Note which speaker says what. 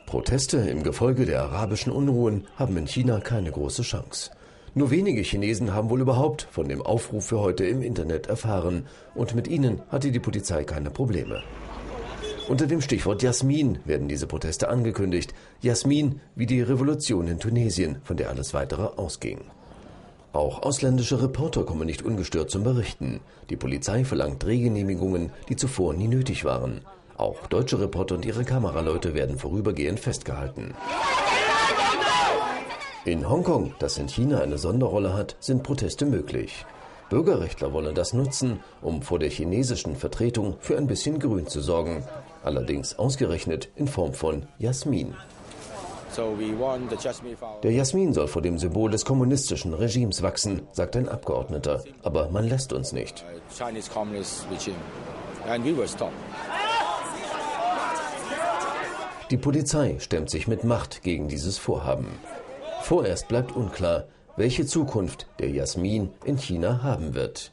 Speaker 1: Proteste im Gefolge der arabischen Unruhen haben in China keine große Chance. Nur wenige Chinesen haben wohl überhaupt von dem Aufruf für heute im Internet erfahren und mit ihnen hatte die Polizei keine Probleme. Unter dem Stichwort Jasmin werden diese Proteste angekündigt. Jasmin wie die Revolution in Tunesien, von der alles Weitere ausging. Auch ausländische Reporter kommen nicht ungestört zum Berichten. Die Polizei verlangt Drehgenehmigungen, die zuvor nie nötig waren. Auch deutsche Reporter und ihre Kameraleute werden vorübergehend festgehalten. In Hongkong, das in China eine Sonderrolle hat, sind Proteste möglich. Bürgerrechtler wollen das nutzen, um vor der chinesischen Vertretung für ein bisschen Grün zu sorgen. Allerdings ausgerechnet in Form von Jasmin. Der Jasmin soll vor dem Symbol des kommunistischen Regimes wachsen, sagt ein Abgeordneter. Aber man lässt uns nicht. Die Polizei stemmt sich mit Macht gegen dieses Vorhaben. Vorerst bleibt unklar, welche Zukunft der Jasmin in China haben wird.